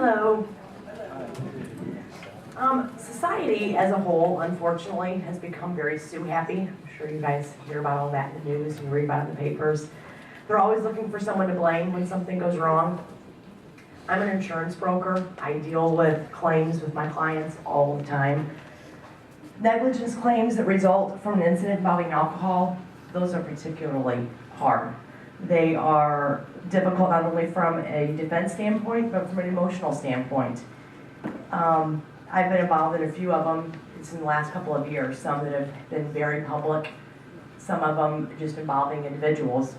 Hello. Society as a whole, unfortunately, has become very sue-happy. I'm sure you guys hear about all that in the news and read about it in the papers. They're always looking for someone to blame when something goes wrong. I'm an insurance broker. I deal with claims with my clients all the time. Negligence claims that result from an incident involving alcohol, those are particularly hard. They are difficult not only from a defense standpoint, but from an emotional standpoint. I've been involved in a few of them. It's in the last couple of years, some that have been very public, some of them just involving individuals.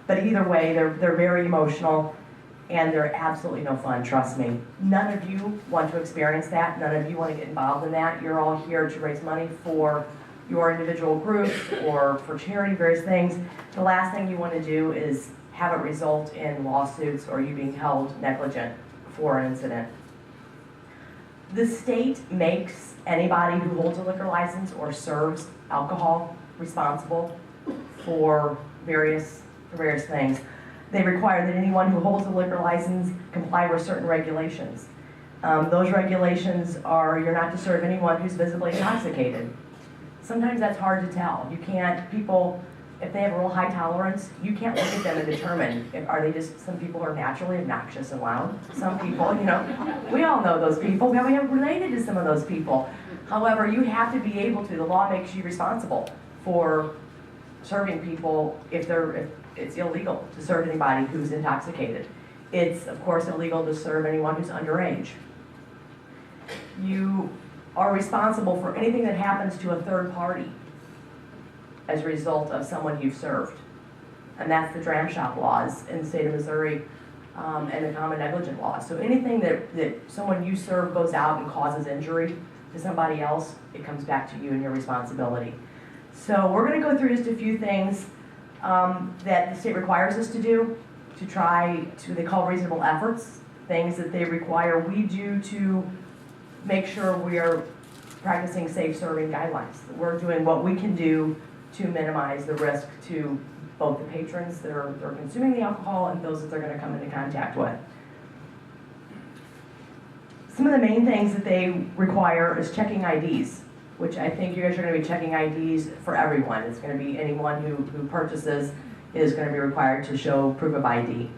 But either way, they're very emotional, and they're absolutely no fun, trust me. None of you want to experience that. None of you want to get involved in that. You're all here to raise money for your individual group or for charity, various things. The last thing you want to do is have it result in lawsuits or you being held negligent for an incident. The state makes anybody who holds a liquor license or serves alcohol responsible for various things. They require that anyone who holds a liquor license comply with certain regulations. Those regulations are you're not to serve anyone who's visibly intoxicated. Sometimes that's hard to tell. You can't, people, if they have a real high tolerance, you can't look at them and determine, are they just, some people are naturally obnoxious and loud. Some people, we all know those people. We have related to some of those people. However, you have to be able to, the law makes you responsible for serving people if it's illegal to serve anybody who's intoxicated. It's, of course, illegal to serve anyone who's underage. You are responsible for anything that happens to a third party as a result of someone you've served. And that's the dram shop laws in the state of Missouri and the common negligent law. So anything that someone you serve goes out and causes injury to somebody else, it comes back to you and your responsibility. So we're going to go through just a few things that the state requires us to do to try to, they call reasonable efforts, things that they require we do to make sure we are practicing safe serving guidelines. We're doing what we can do to minimize the risk to both the patrons that are consuming the alcohol and those that they're going to come into contact with. Some of the main things that they require is checking IDs, which I think you guys are going to be checking IDs for everyone. It's going to be anyone who purchases is going to be required to show proof of ID.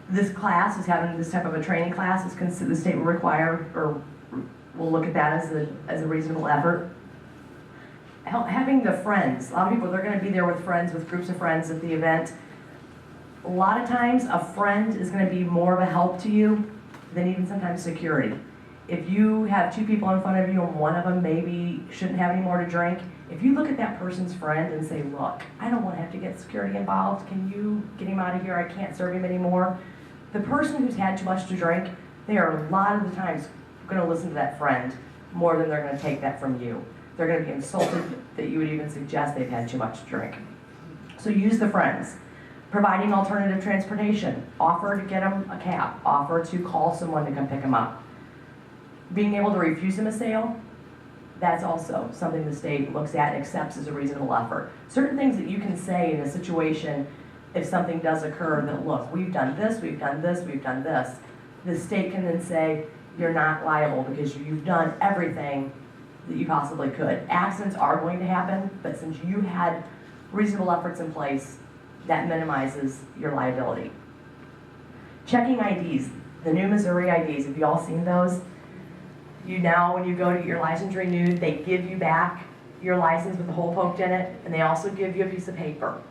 This class is having this type of a training class. The state will require, or we'll look at that as a reasonable effort. Having the friends. A lot of people, they're going to be there with friends, with groups of friends at the event. A lot of times, a friend is going to be more of a help to you than even sometimes security. If you have two people in front of you and one of them maybe shouldn't have any more to drink, if you look at that person's friend and say, look, I don't want to have to get security involved. Can you get him out of here? I can't serve him anymore. The person who's had too much to drink, they are a lot of the times going to listen to that friend more than they're going to take that from you. They're going to be insulted that you would even suggest they've had too much to drink. So use the friends. Providing alternative transportation. Offer to get them a cab. Offer to call someone to come pick them up. Being able to refuse them a sale, that's also something the state looks at and accepts as a reasonable effort. Certain things that you can say in a situation if something does occur that, look, we've done this, we've done this, we've done this. The state can then say, you're not liable because you've done everything that you possibly could. Accidents are going to happen, but since you had reasonable efforts in place, that minimizes your liability. Checking IDs, the new Missouri IDs, have you all seen those? You now, when you go to get your license renewed, they give you back your license with the hole poked in it, and they also give you a piece of paper.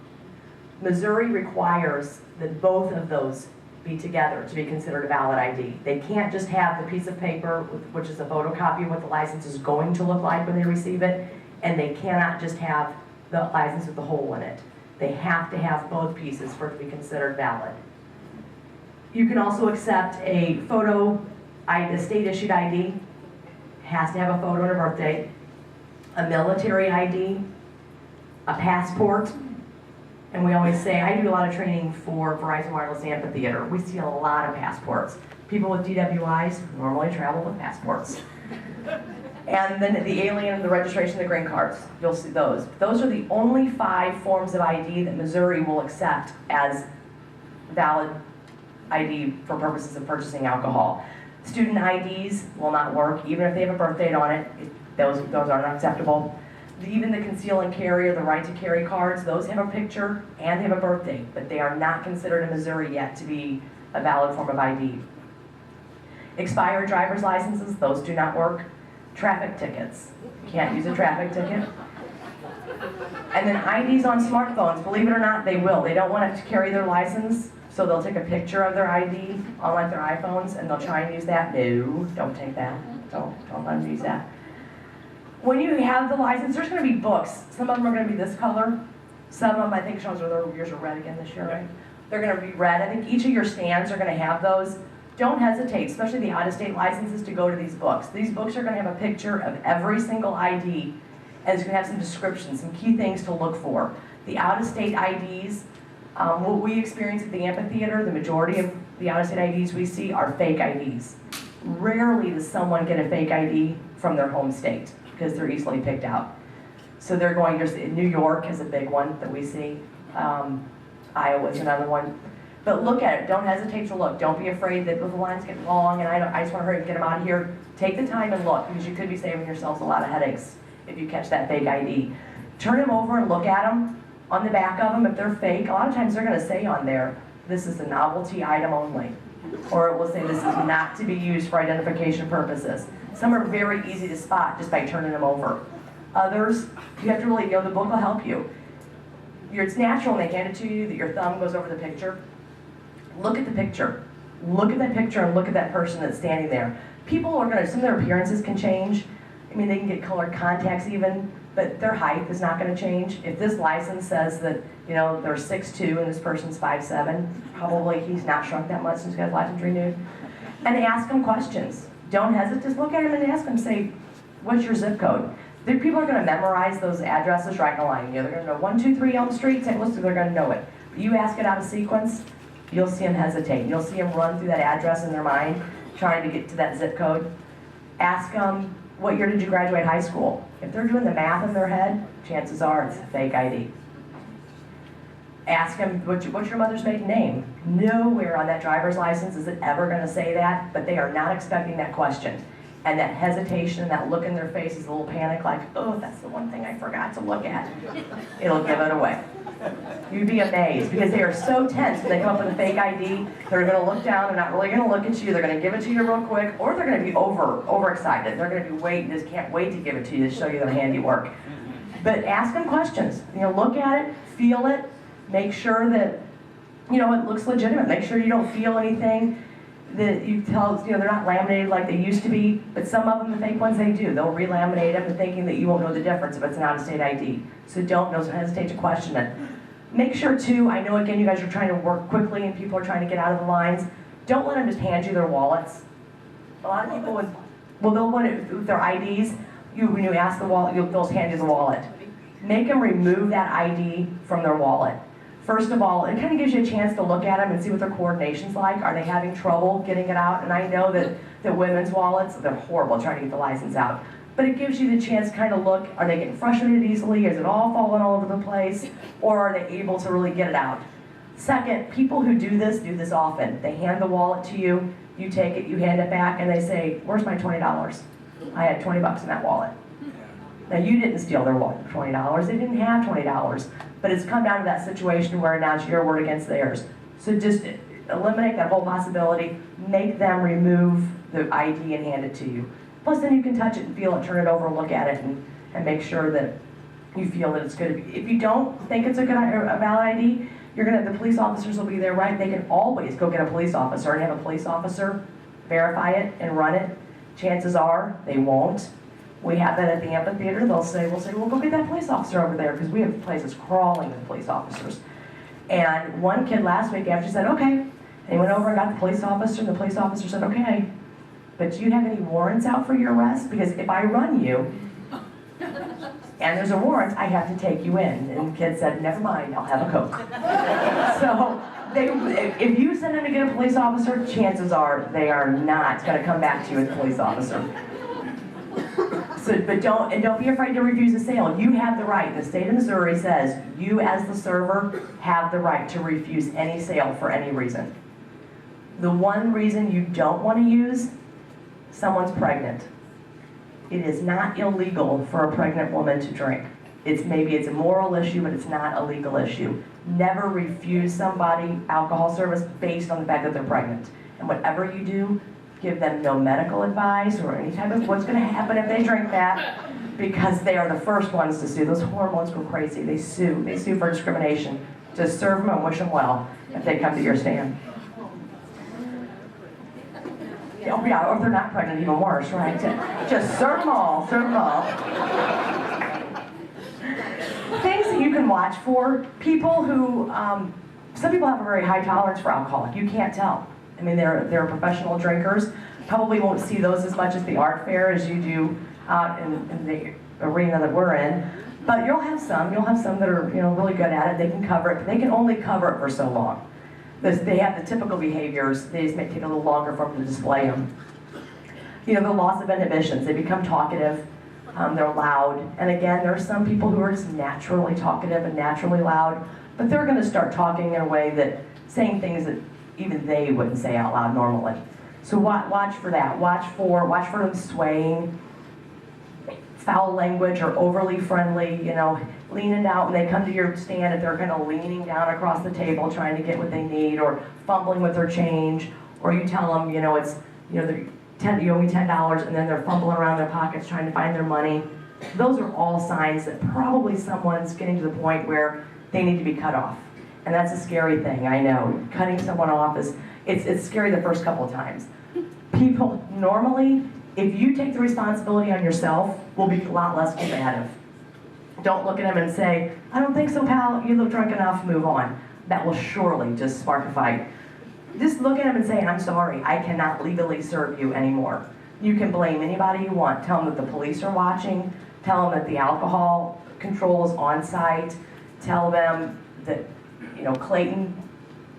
Missouri requires that both of those be together to be considered a valid ID. They can't just have the piece of paper, which is a photocopy of what the license is going to look like when they receive it, and they cannot just have the license with the hole in it. They have to have both pieces for it to be considered valid. You can also accept a photo, a state-issued ID, has to have a photo and a birth date, a military ID, a passport, and we always say, I do a lot of training for Verizon Wireless Amphitheater. We see a lot of passports. People with DWIs normally travel with passports. And then the alien, the registration, the green cards, you'll see those. Those are the only 5 forms of ID that Missouri will accept as valid ID for purposes of purchasing alcohol. Student IDs will not work, even if they have a birth date on it. Those are not acceptable. Even the conceal and carry or the right to carry cards, those have a picture and they have a birth date, but they are not considered in Missouri yet to be a valid form of ID. Expired driver's licenses, those do not work. Traffic tickets, you can't use a traffic ticket. And then IDs on smartphones, believe it or not, they will. They don't want to carry their license, so they'll take a picture of their ID on like their iPhones and they'll try and use that. No, don't take that. Don't let them use that. When you have the license, there's going to be books. Some of them are going to be this color. Some of them, I think, Sean's yours are red again this year, right? They're going to be red. I think each of your stands are going to have those. Don't hesitate, especially the out-of-state licenses, to go to these books. These books are going to have a picture of every single ID, and it's going to have some descriptions, some key things to look for. The out-of-state IDs, what we experience at the amphitheater, the majority of the out-of-state IDs we see are fake IDs. Rarely does someone get a fake ID from their home state, because they're easily picked out. So they're going to, New York is a big one that we see. Iowa's another one. But look at it, don't hesitate to look. Don't be afraid that the lines get long and I just want to hurry and get them out of here. Take the time and look, because you could be saving yourselves a lot of headaches if you catch that fake ID. Turn them over and look at them. On the back of them, if they're fake, a lot of times they're going to say on there, this is a novelty item only. Or it will say this is not to be used for identification purposes. Some are very easy to spot just by turning them over. Others, you have to really, the book will help you. It's natural when they hand it to you that your thumb goes over the picture. Look at the picture. Look at that picture and look at that person that's standing there. People are going to, some of their appearances can change. I mean, they can get colored contacts even, but their height is not going to change. If this license says that, they're 6'2" and this person's 5'7", probably he's not shrunk that much since he got his license renewed. And ask them questions. Don't hesitate, just look at them and ask them, say, what's your zip code? People are going to memorize those addresses right in a line. They're going to know 123 Elm Street, St. Louis, they're going to know it. But you ask it out of sequence, you'll see them hesitate. You'll see them run through that address in their mind, trying to get to that zip code. Ask them, what year did you graduate high school? If they're doing the math in their head, chances are it's a fake ID. Ask them, what's your mother's maiden name? Nowhere on that driver's license is it ever going to say that, but they are not expecting that question. And that hesitation and that look in their face is a little panic, like, oh, that's the one thing I forgot to look at. It'll give it away. You'd be amazed, because they are so tense when they come up with a fake ID. They're going to look down, they're not really going to look at you, they're going to give it to you real quick, or they're going to be overexcited. They're going to be waiting, just can't wait to give it to you to show you their handiwork. But ask them questions. Look at it, feel it, make sure that, it looks legitimate. Make sure you don't feel anything that you tell, they're not laminated like they used to be, but some of them, the fake ones, they do. They'll re-laminate them thinking that you won't know the difference if it's an out-of-state ID. So don't hesitate to question it. Make sure too, I know again you guys are trying to work quickly and people are trying to get out of the lines. Don't let them just hand you their wallets. A lot of people they'll want it with their IDs. When you ask the wallet, they'll hand you the wallet. Make them remove that ID from their wallet. First of all, it kind of gives you a chance to look at them and see what their coordination's like. Are they having trouble getting it out? And I know that women's wallets, they're horrible trying to get the license out. But it gives you the chance to kind of look, are they getting frustrated easily? Is it all falling all over the place? Or are they able to really get it out? Second, people who do this often. They hand the wallet to you, you take it, you hand it back, and they say, where's my $20? I had 20 bucks in that wallet. Now you didn't steal their wallet for $20, they didn't have $20. But it's come down to that situation where now it's your word against theirs. So just eliminate that whole possibility, make them remove the ID and hand it to you. Plus then you can touch it and feel it, turn it over, look at it, and make sure that you feel that it's good. If you don't think it's a valid ID, the police officers will be there, right? They can always go get a police officer and have a police officer verify it and run it. Chances are they won't. We have that at the amphitheater. We'll say, well, go get that police officer over there, because we have places crawling with police officers. And one kid last week after said, okay. And he went over and got the police officer, and the police officer said, okay, but do you have any warrants out for your arrest? Because if I run you, and there's a warrant, I have to take you in. And the kid said, never mind, I'll have a Coke. So if you send them to get a police officer, chances are they are not going to come back to you as a police officer. But don't be afraid to refuse a sale. You have the right. The state of Missouri says you, as the server, have the right to refuse any sale for any reason. The one reason you don't want to use, someone's pregnant. It is not illegal for a pregnant woman to drink. Maybe it's a moral issue, but it's not a legal issue. Never refuse somebody alcohol service based on the fact that they're pregnant. And whatever you do, give them no medical advice or any type of what's going to happen if they drink that, because they are the first ones to sue. Those hormones go crazy. They sue. They sue for discrimination. Just serve them and wish them well if they come to your stand. Oh yeah, or if they're not pregnant, even worse, right? Just serve them all. Serve them all. Things that you can watch for, people who, some people have a very high tolerance for alcohol. You can't tell. I mean, they're professional drinkers. Probably won't see those as much as the art fair as you do out in the arena that we're in. But you'll have some that are really good at it. They can cover it, but they can only cover it for so long. They have the typical behaviors. They just may take a little longer for them to display them. The loss of inhibitions. They become talkative. They're loud. And again, there are some people who are just naturally talkative and naturally loud, but they're going to start talking in a way that, saying things that even they wouldn't say out loud normally. So watch for that. Watch for them swaying, foul language or overly friendly, leaning out when they come to your stand, if they're kind of leaning down across the table trying to get what they need, or fumbling with their change, or you tell them, you owe me $10, and then they're fumbling around their pockets trying to find their money. Those are all signs that probably someone's getting to the point where they need to be cut off. And that's a scary thing, I know. Cutting someone off it's scary the first couple of times. People normally, if you take the responsibility on yourself, will be a lot less combative. Don't look at them and say, I don't think so, pal, you look drunk enough, move on. That will surely just spark a fight. Just look at them and say, I'm sorry, I cannot legally serve you anymore. You can blame anybody you want. Tell them that the police are watching. Tell them that the alcohol control is on site. Tell them that, Clayton,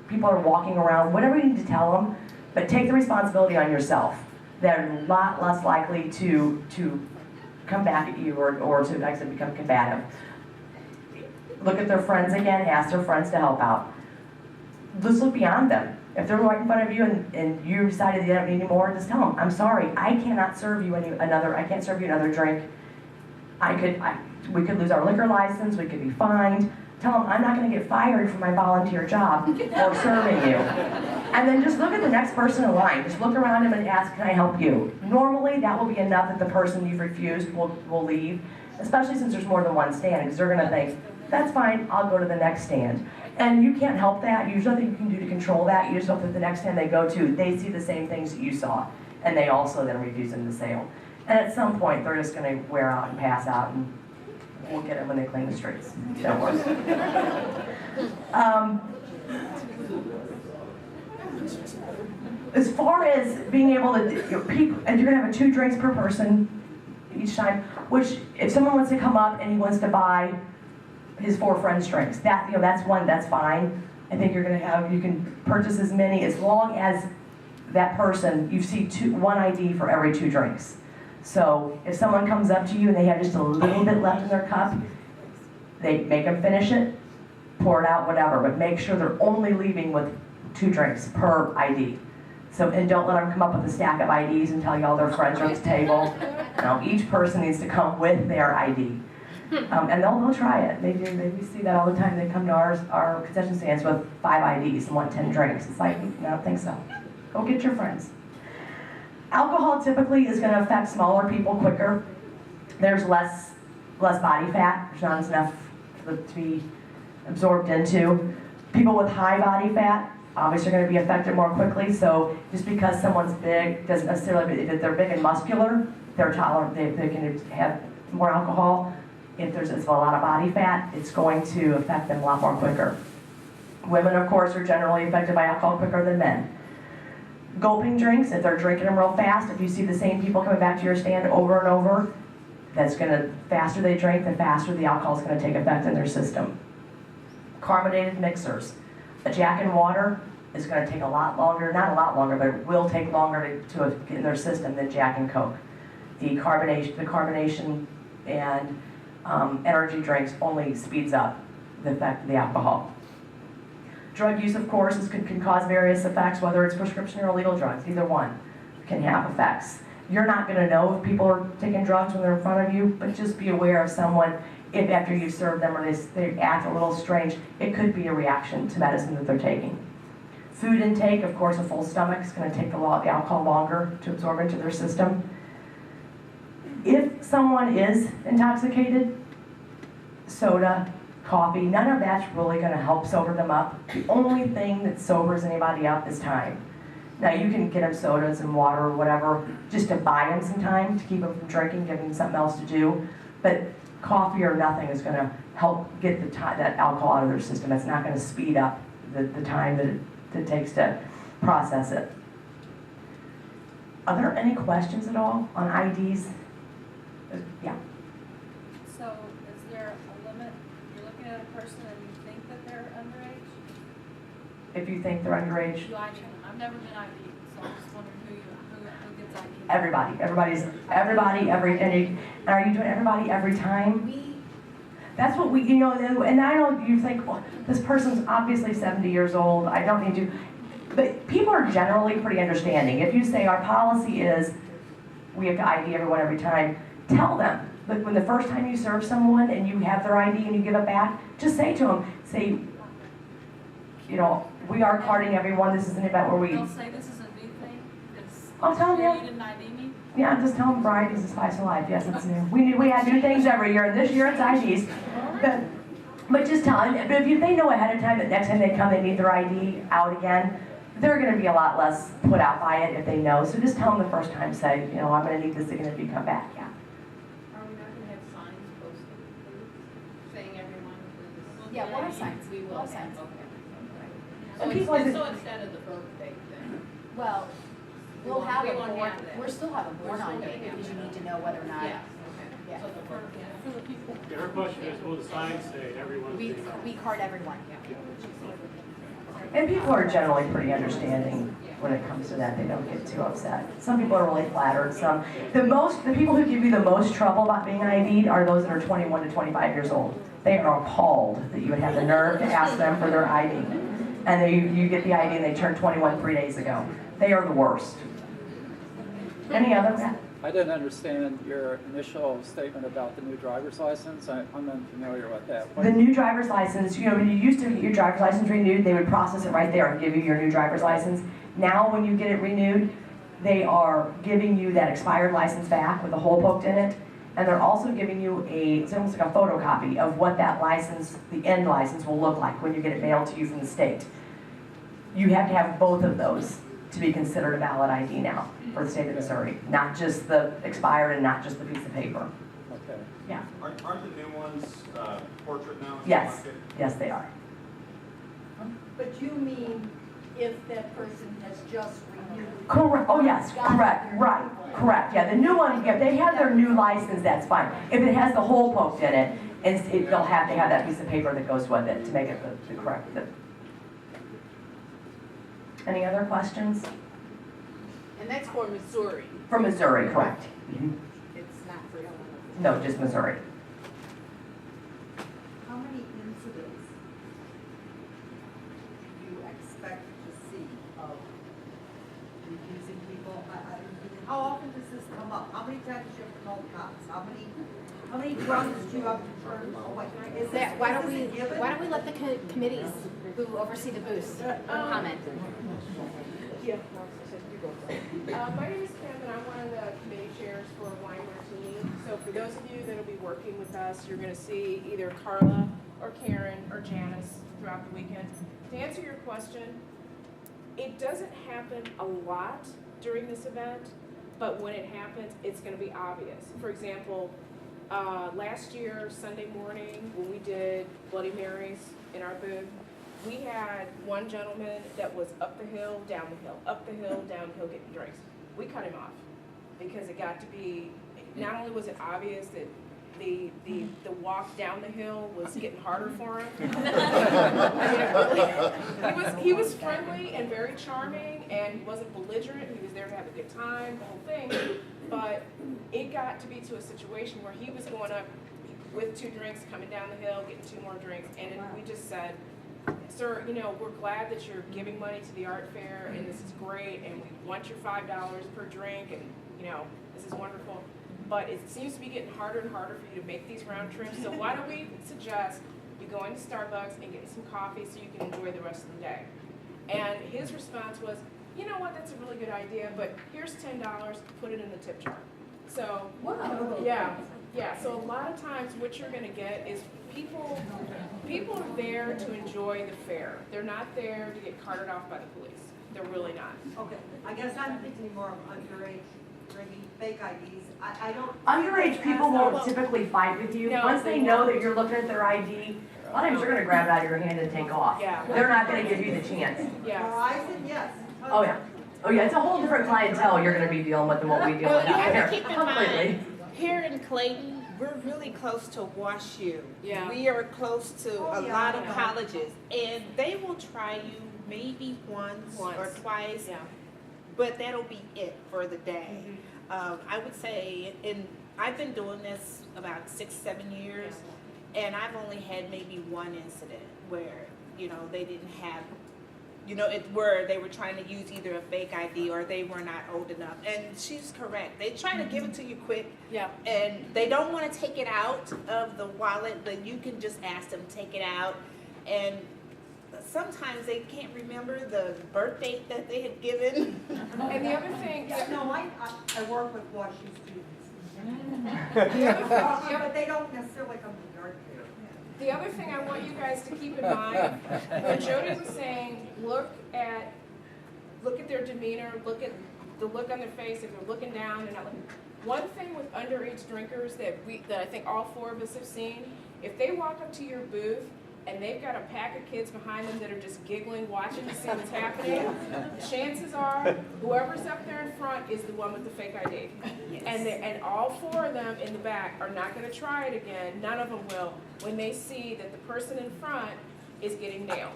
people are walking around, whatever you need to tell them, but take the responsibility on yourself. They're a lot less likely to come back at you or to actually become combative. Look at their friends again, ask their friends to help out. Just look beyond them. If they're right in front of you and you decided you don't need any more, just tell them, I'm sorry, I cannot serve you I can't serve you another drink. We could lose our liquor license, we could be fined. Tell them, I'm not going to get fired from my volunteer job for serving you. And then just look at the next person in line. Just look around him and ask, can I help you? Normally, that will be enough that the person you've refused will leave, especially since there's more than one stand, because they're going to think, that's fine, I'll go to the next stand. And you can't help that. There's nothing you can do to control that. You just hope that the next stand they go to, they see the same things that you saw, and they also then refuse them the sale. And at some point, they're just going to wear out and pass out, and we'll get them when they clean the streets. Don't worry. As far as being able to, and you're going to have 2 drinks per person each time, which if someone wants to come up and he wants to buy his 4 friends' drinks, that's fine. I think you can purchase as many as long as that person, you see 1 ID for every 2 drinks. So if someone comes up to you and they have just a little bit left in their cup, they make them finish it, pour it out, whatever, but make sure they're only leaving with 2 drinks per ID. So, and don't let them come up with a stack of IDs and tell you all their friends are at the table. No, each person needs to come with their ID. And they'll try it. They do. We see that all the time. They come to our concession stands with 5 IDs and want 10 drinks. It's like, I don't think so. Go get your friends. Alcohol typically is going to affect smaller people quicker. There's less body fat. There's not enough to be absorbed into. People with high body fat obviously are going to be affected more quickly. So just because someone's big doesn't necessarily mean if they're big and muscular, they're tolerant. They can have more alcohol. If there's a lot of body fat, it's going to affect them a lot more quicker. Women, of course, are generally affected by alcohol quicker than men. Gulping drinks, if they're drinking them real fast, if you see the same people coming back to your stand over and over, faster they drink, the faster the alcohol is going to take effect in their system. Carbonated mixers. A Jack and water is going to take a lot longer, not a lot longer, but it will take longer to get in their system than Jack and Coke. The carbonation and energy drinks only speeds up the effect of the alcohol. Drug use, of course, can cause various effects, whether it's prescription or illegal drugs. Either one can have effects. You're not going to know if people are taking drugs when they're in front of you, but just be aware of someone, if after you serve them or they act a little strange, it could be a reaction to medicine that they're taking. Food intake, of course, a full stomach is going to take the alcohol longer to absorb into their system. If someone is intoxicated, soda, coffee, none of that's really going to help sober them up. The only thing that sobers anybody up is time. Now you can get them sodas and water or whatever just to buy them some time to keep them from drinking, give them something else to do. But coffee or nothing is going to help get that alcohol out of their system. It's not going to speed up the time that it takes to process it. Are there any questions at all on IDs? Yeah. So is there a limit? You're looking at a person and you think that they're underage? If you think they're underage? I've never been ID, so I'm just wondering who gets ID. Everybody, and are you doing everybody every time? That's what we, and I know you think, well, this person's obviously 70 years old, I don't need to, but people are generally pretty understanding. If you say our policy is we have to ID everyone every time, tell them. But when the first time you serve someone and you have their ID and you give it back, just say to them, we are carding everyone. This is an event where we. They'll say this is a new thing. I'll tell them. You didn't ID me. Yeah, just tell them variety is a spice of life. Yes, it's new. We have new things every year, and this year it's IDs. But just tell them. But if they know ahead of time that next time they come, they need their ID out again, they're going to be a lot less put out by it if they know. So just tell them the first time. Say, I'm going to need this again if you come back. Yeah. Are we not going to have signs posted saying everyone? Yeah, we'll have signs. We will have signs. Okay. And So, people so instead of the birthday thing. Well, we'll have we a won't board, have that. we'll still have a board We're on still date gonna because have you that. need to know whether or not. Yeah. Yeah. So the birthday. For the people. Yeah, her question is, will the signs say everyone's We, being we card everyone. And people are generally pretty understanding when it comes to that. They don't get too upset. Some people are really flattered. The people who give you the most trouble about being ID'd are those that are 21 to 25 years old. They are appalled that you would have the nerve to ask them for their ID. And you get the ID and they turned 21 3 days ago. They are the worst. Any other? I didn't understand your initial statement about the new driver's license. I'm unfamiliar with that. The new driver's license, when you used to get your driver's license renewed, they would process it right there and give you your new driver's license. Now when you get it renewed, they are giving you that expired license back with a hole poked in it. And they're also giving you it's almost like a photocopy of what that license, the end license, will look like when you get it mailed to you from the state. You have to have both of those to be considered a valid ID now for the state of Missouri. Not just the expired and not just the piece of paper. Okay. Yeah. Aren't the new ones portrait now? Yes. Yes, they are. But you mean if that person has just renewed? Correct. Oh, yes. Correct. Right. Correct. Yeah. The new one, if they have their new license, that's fine. If it has the hole poked in it, they'll have to have that piece of paper that goes with it to make it the correct. Any other questions? And that's for Missouri. For Missouri, correct. It's not for Illinois. No, just Missouri. How many incidents do you expect to see of refusing people? How often does this come up? How many times do you have to call the cops? How many drugs do you have to turn away? Why don't we let the committees who oversee the booths comment? My name is Kim, and I'm one of the committee chairs for Wine Martini. So for those of you that will be working with us, you're going to see either Carla or Karen or Janice throughout the weekend. To answer your question, it doesn't happen a lot during this event, but when it happens, it's going to be obvious. For example, last year, Sunday morning, when we did Bloody Marys in our booth, we had one gentleman that was up the hill, down the hill, up the hill, down the hill getting drinks. We cut him off because it got to be, not only was it obvious that the walk down the hill was getting harder for him. I mean, he was friendly and very charming, and he wasn't belligerent. He was there to have a good time, the whole thing. But it got to be to a situation where he was going up with 2 drinks, coming down the hill, getting 2 more drinks, and we just said, sir, you know, we're glad that you're giving money to the art fair, and this is great, and we want your $5 per drink, and, you know, this is wonderful. But it seems to be getting harder and harder for you to make these round trips, so why don't we suggest you go into Starbucks and get some coffee so you can enjoy the rest of the day? And his response was, you know what, that's a really good idea, but here's $10, put it in the tip jar. So, yeah, so a lot of times what you're gonna get is people are there to enjoy the fair. They're not there to get carted off by the police. They're really not. Okay, I guess I'm thinking more of underage, bringing fake IDs. I don't. Underage people won't typically fight with you. No, Once they they know won't. that you're looking at their ID, a lot of times you're gonna grab it out of your hand and take off. Yeah. They're not gonna give you the chance. Yeah. Verizon, yes. Oh, yeah. Oh, yeah, it's a whole different clientele you're gonna be dealing with than what we deal Well, with you out have there. to keep in Completely. mind, here in Clayton, we're really close to WashU. Yeah. We are close to Oh, a yeah, lot I of know. colleges, and they will try you maybe once or Once. twice, Yeah. but that'll be it for the day. Mm-hmm. I would say, I've been doing this about 6-7 years, and I've only had maybe one incident where, you know, they didn't have, you know, where they were trying to use either a fake ID or they were not old enough. And she's correct. They try to give it to you quick, Yeah. and they don't want to take it out of the wallet, but you can just ask them to take it out. And sometimes they can't remember the birth date that they had given. And the other thing, Yeah, no, I work with WashU students. the other But they don't necessarily come to the art fair. The other thing I want you guys to keep in mind, when Jody was saying, look at their demeanor, look at the look on their face, if they're looking down, they're not looking. One thing with underage drinkers that I think all four of us have seen, if they walk up to your booth and they've got a pack of kids behind them that are just giggling, watching to see what's happening, chances are whoever's up there in front is the one with the fake ID. And all four of them in the back are not gonna try it again, none of them will, when they see that the person in front is getting nailed.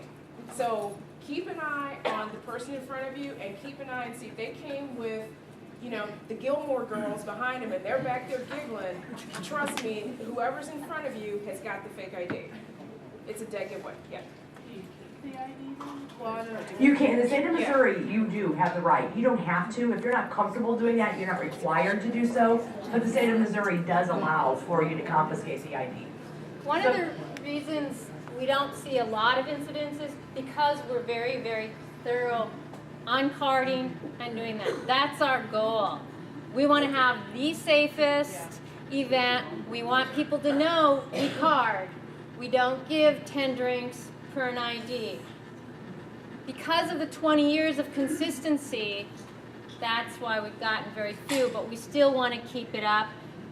So keep an eye on the person in front of you and keep an eye and see if they came with, you know, the Gilmore Girls behind them and they're back there giggling, trust me, whoever's in front of you has got the fake ID. It's a dead giveaway, yeah. Well, I don't know. You can, in the state of Missouri, you do have the right. You don't have to. If you're not comfortable doing that, you're not required to do so. But the state of Missouri does allow for you to confiscate the ID. One of the reasons we don't see a lot of incidents is because we're very, very thorough on carding and doing that. That's our goal. We want to have the safest event. We want people to know we card. We don't give 10 drinks per an ID. Because of the 20 years of consistency, that's why we've gotten very few, but we still want to keep it up.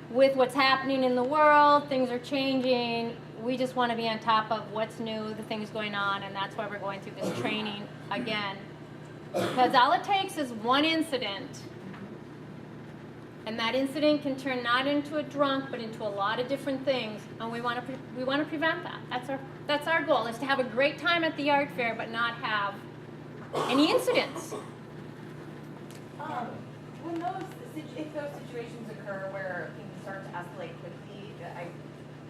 With what's happening in the world, things are changing. We just want to be on top of what's new, the things going on, and that's why we're going through this training again. Because all it takes is one incident, and that incident can turn not into a drunk, but into a lot of different things, and we want to prevent that. That's our goal, is to have a great time at the art fair, but not have any incidents. If those situations occur where things start to escalate quickly, I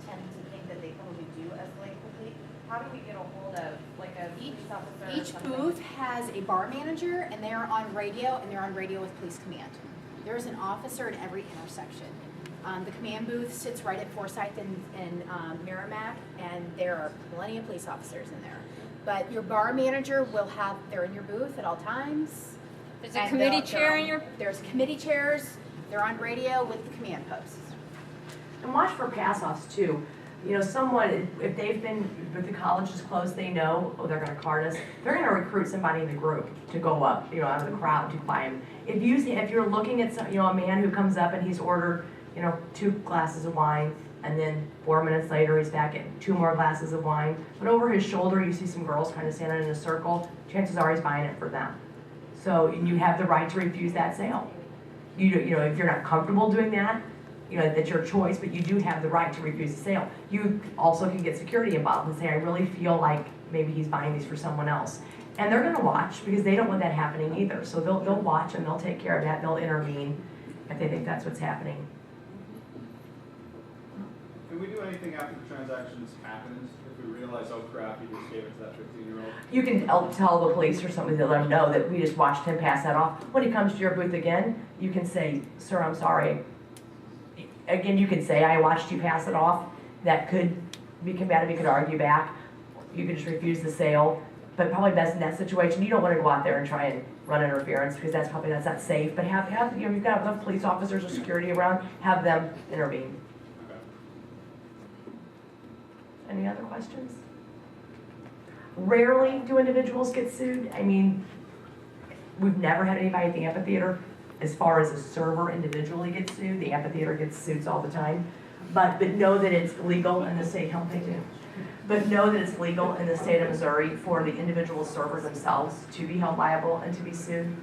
tend to think that they probably do escalate quickly. How do we get a hold of like a police officer? Each booth has a bar manager, and they're on radio, and they're on radio with police command. There's an officer at every intersection. The command booth sits right at Forsyth and Merrimack, and there are plenty of police officers in there. But your bar manager they're in your booth at all times. There's a committee chair in your... There's committee chairs. They're on radio with the command posts. And watch for pass-offs too. You know, someone, if they've been, if the college is closed, they know, oh, they're gonna card us. They're gonna recruit somebody in the group to go up, you know, out of the crowd to buy him. If you're looking at some, you know, a man who comes up and he's ordered, you know, 2 glasses of wine, and then 4 minutes later he's back at 2 more glasses of wine, but over his shoulder you see some girls kind of standing in a circle, chances are he's buying it for them. So you have the right to refuse that sale. You know, if you're not comfortable doing that, you know, that's your choice, but you do have the right to refuse the sale. You also can get security involved and say, I really feel like maybe he's buying these for someone else. And they're gonna watch because they don't want that happening either. So they'll watch and they'll take care of that, they'll intervene if they think that's what's happening. Can we do anything after the transactions happens? If if we realize, oh crap, you just gave it to that 15-year-old? You can tell the police or somebody to let them know that we just watched him pass that off. When he comes to your booth again, you can say, sir, I'm sorry. Again, you can say, I watched you pass it off. That could be combative, you could argue back. You could just refuse the sale. But probably best in that situation, you don't want to go out there and try and run interference because that's not safe. But have you know, you've got enough police officers or security around, have them intervene. Okay. Any other questions? Rarely do individuals get sued. I mean, we've never had anybody at the amphitheater, as far as a server individually gets sued. The amphitheater gets suits all the time. But know that it's legal in the state, But know that it's legal in the state of Missouri for the individual servers themselves to be held liable and to be sued.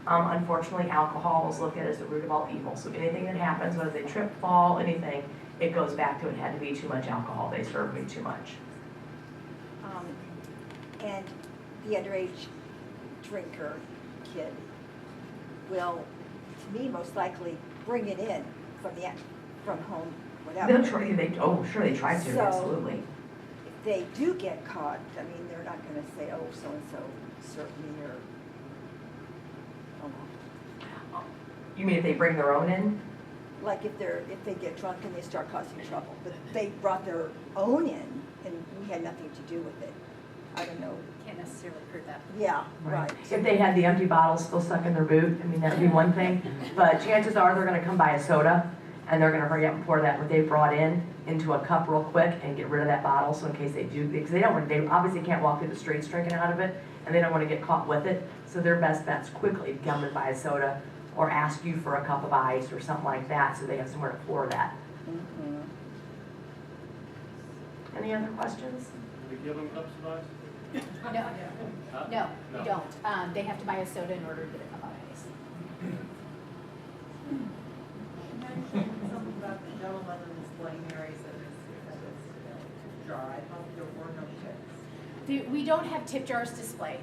Unfortunately, alcohol is looked at as the root of all evil. So anything that happens, whether they trip, fall, anything, it goes back to it had to be too much alcohol. They served me too much. And the underage drinker kid will, to me, most likely bring it in from home without. They'll try. Sure, they tried to. So, absolutely. If they do get caught, I mean, they're not going to say, "Oh, so and so served me," or, oh no. You mean if they bring their own in? Like if they get drunk and they start causing trouble, but they brought their own in and we had nothing to do with it. I don't know. Can't necessarily prove that. Yeah, right. If they had the empty bottles still stuck in their boot, I mean, that'd be one thing. But chances are they're gonna come buy a soda and they're gonna hurry up and pour that, what they brought in, into a cup real quick and get rid of that bottle. So in case they do, because they obviously can't walk through the streets drinking out of it and they don't wanna get caught with it. So their best bet's quickly to come and buy a soda or ask you for a cup of ice or something like that so they have somewhere to pour that. Mm-hmm. Any other questions? Do we give them cups of ice? No, you don't. They have to buy a soda in order to get a cup of ice. You mentioned something about the gentleman in this Bloody Marys that is jar. I thought there were no tips. We don't have tip jars displayed.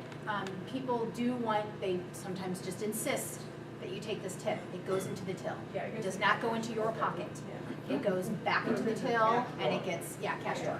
People do want, they sometimes just insist that you take this tip. It goes into the till. It does not go into your pocket. It goes back into the till and it gets, cash jar.